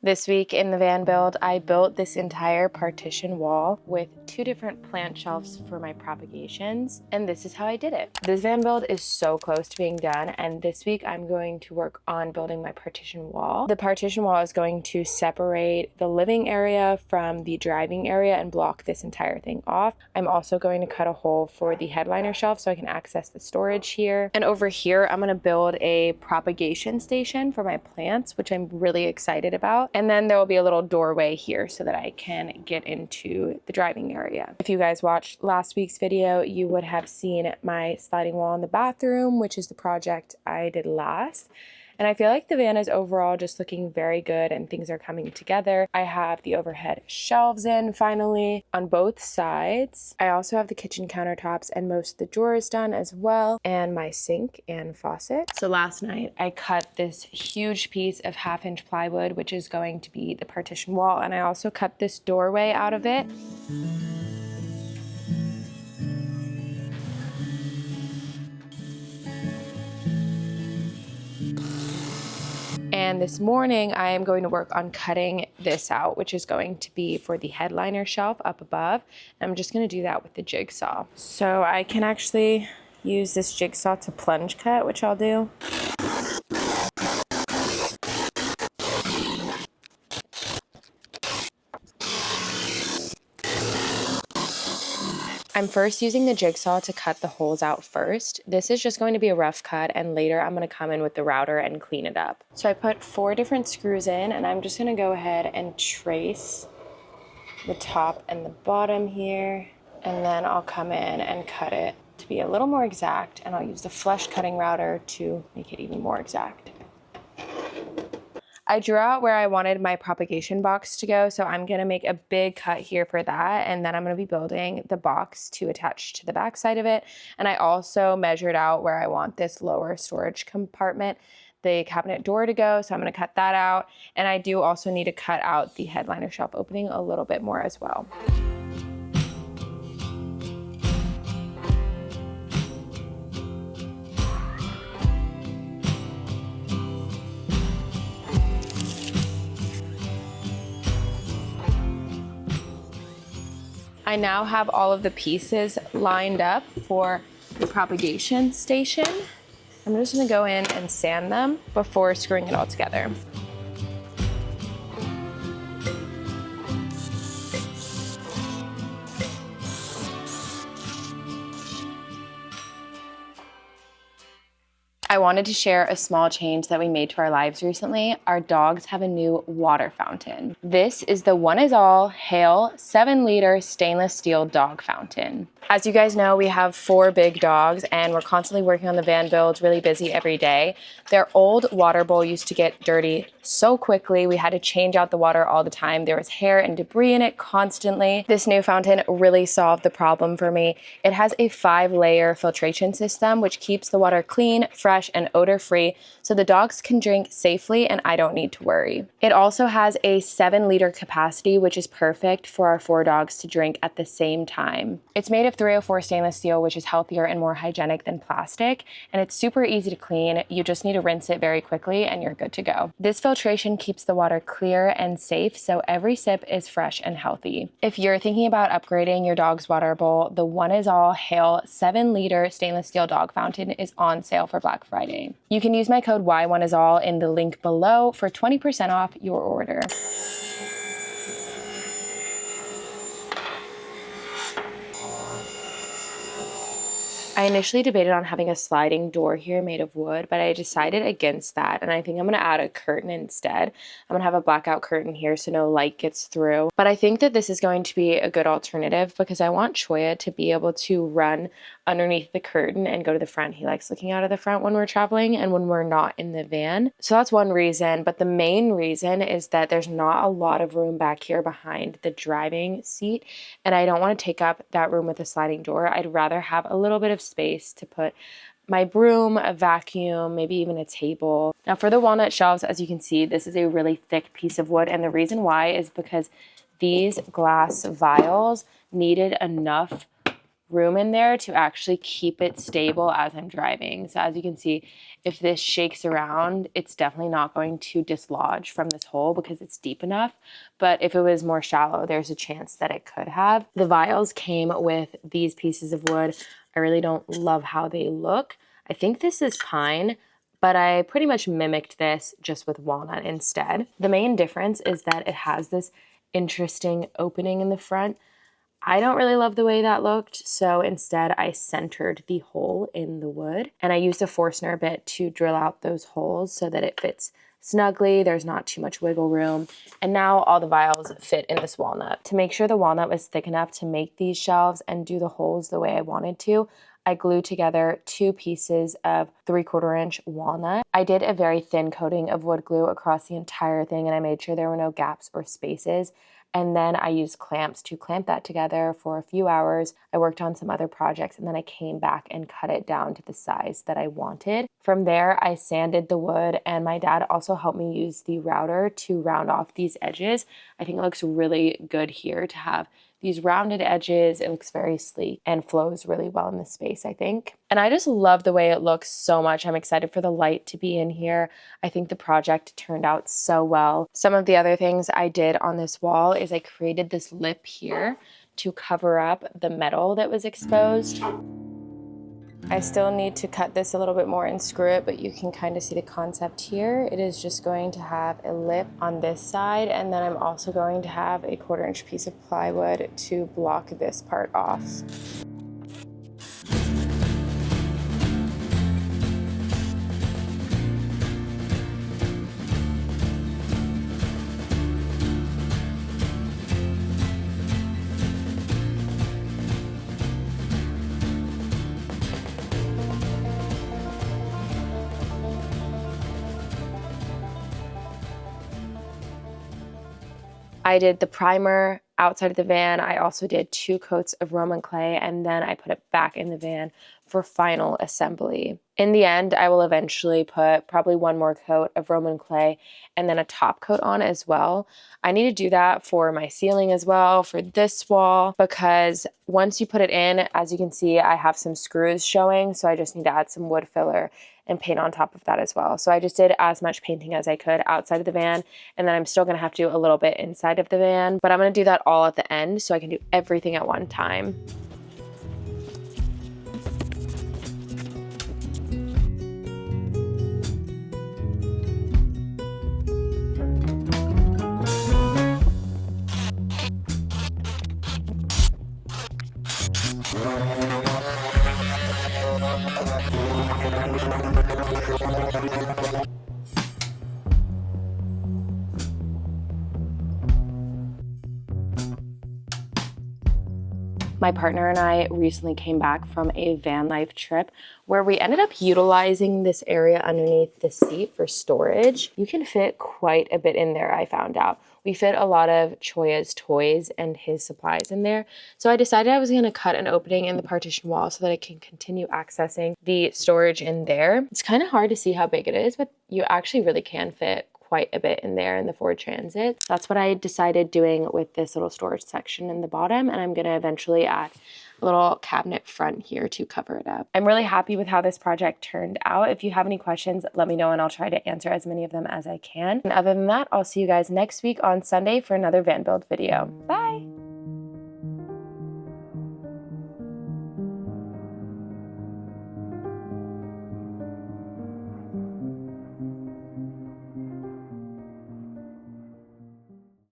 This week in the van build, I built this entire partition wall with 2 different plant shelves for my propagations, and this is how I did it. This van build is so close to being done, and this week I'm going to work on building my partition wall. The partition wall is going to separate the living area from the driving area and block this entire thing off. I'm also going to cut a hole for the headliner shelf so I can access the storage here. And over here, I'm gonna build a propagation station for my plants, which I'm really excited about. And then there will be a little doorway here so that I can get into the driving area. If you guys watched last week's video, you would have seen my sliding wall in the bathroom, which is the project I did last. And I feel like the van is overall just looking very good and things are coming together. I have the overhead shelves in finally on both sides. I also have the kitchen countertops and most of the drawers done as well, and my sink and faucet. So last night I cut this huge piece of 1/2-inch plywood, which is going to be the partition wall, and I also cut this doorway out of it. And this morning I am going to work on cutting this out, which is going to be for the headliner shelf up above. And I'm just going to do that with the jigsaw. So I can actually use this jigsaw to plunge cut, which I'll do. I'm first using the jigsaw to cut the holes out first. This is just going to be a rough cut, and later I'm going to come in with the router and clean it up. So I put 4 different screws in, and I'm just going to go ahead and trace the top and the bottom here, and then I'll come in and cut it to be a little more exact, and I'll use the flush cutting router to make it even more exact. I drew out where I wanted my propagation box to go, so I'm gonna make a big cut here for that, and then I'm gonna be building the box to attach to the back side of it. And I also measured out where I want this lower storage compartment, the cabinet door, to go, so I'm gonna cut that out. And I do also need to cut out the headliner shelf opening a little bit more as well. I now have all of the pieces lined up for the propagation station. I'm just gonna go in and sand them before screwing it all together. I wanted to share a small change that we made to our lives recently. Our dogs have a new water fountain. This is the Oneisall Hale 7-liter stainless steel dog fountain. As you guys know, we have 4 big dogs and we're constantly working on the van builds, really busy every day. Their old water bowl used to get dirty so quickly. We had to change out the water all the time. There was hair and debris in it constantly. This new fountain really solved the problem for me. It has a 5-layer filtration system, which keeps the water clean, fresh, and odor-free, so the dogs can drink safely and I don't need to worry. It also has a 7-liter capacity, which is perfect for our 4 dogs to drink at the same time. It's made of 304 stainless steel, which is healthier and more hygienic than plastic, and it's super easy to clean. You just need to rinse it very quickly and you're good to go. This filtration keeps the water clear and safe, so every sip is fresh and healthy. If you're thinking about upgrading your dog's water bowl, the Oneisall Hale 7-liter stainless steel dog fountain is on sale for Black Friday. You can use my code Y1isall in the link below for 20% off your order. I initially debated on having a sliding door here made of wood, but I decided against that, and I think I'm going to add a curtain instead. I'm going to have a blackout curtain here so no light gets through. But I think that this is going to be a good alternative because I want Choya to be able to run underneath the curtain and go to the front. He likes looking out of the front when we're traveling and when we're not in the van. So that's one reason, but the main reason is that there's not a lot of room back here behind the driving seat, and I don't want to take up that room with a sliding door. I'd rather have a little bit of space to put my broom, a vacuum, maybe even a table. Now for the walnut shelves, as you can see, this is a really thick piece of wood, and the reason why is because these glass vials needed enough room in there to actually keep it stable as I'm driving. So as you can see, if this shakes around, it's definitely not going to dislodge from this hole because it's deep enough. But if it was more shallow, there's a chance that it could have. The vials came with these pieces of wood. I really don't love how they look. I think this is pine, but I pretty much mimicked this just with walnut instead. The main difference is that it has this interesting opening in the front. I don't really love the way that looked, so instead I centered the hole in the wood, and I used a Forstner bit to drill out those holes so that it fits snugly, there's not too much wiggle room, and now all the vials fit in this walnut. To make sure the walnut was thick enough to make these shelves and do the holes the way I wanted to, I glued together 2 pieces of 3/4 inch walnut. I did a very thin coating of wood glue across the entire thing, and I made sure there were no gaps or spaces. And then I used clamps to clamp that together for a few hours. I worked on some other projects, and then I came back and cut it down to the size that I wanted. From there, I sanded the wood, and my dad also helped me use the router to round off these edges. I think it looks really good here to have these rounded edges. It looks very sleek and flows really well in the space, I think. And I just love the way it looks so much. I'm excited for the light to be in here. I think the project turned out so well. Some of the other things I did on this wall is I created this lip here to cover up the metal that was exposed. I still need to cut this a little bit more and screw it, but you can kind of see the concept here. It is just going to have a lip on this side, and then I'm also going to have a 1/4 inch piece of plywood to block this part off. I did the primer outside of the van. I also did 2 coats of Roman clay, and then I put it back in the van for final assembly. In the end, I will eventually put probably 1 more coat of Roman clay and then a top coat on as well. I need to do that for my ceiling as well, for this wall, because once you put it in, as you can see, I have some screws showing, so I just need to add some wood filler and paint on top of that as well. So I just did as much painting as I could outside of the van, and then I'm still gonna have to do a little bit inside of the van, but I'm gonna do that all at the end so I can do everything at one time. My partner and I recently came back from a van life trip where we ended up utilizing this area underneath the seat for storage. You can fit quite a bit in there, I found out. We fit a lot of Choya's toys and his supplies in there. So I decided I was gonna cut an opening in the partition wall so that I can continue accessing the storage in there. It's kind of hard to see how big it is, but you actually really can fit quite a bit in there in the Ford Transit. That's what I decided doing with this little storage section in the bottom, and I'm gonna eventually add a little cabinet front here to cover it up. I'm really happy with how this project turned out. If you have any questions, let me know and I'll try to answer as many of them as I can. And other than that, I'll see you guys next week on Sunday for another van build video. Bye!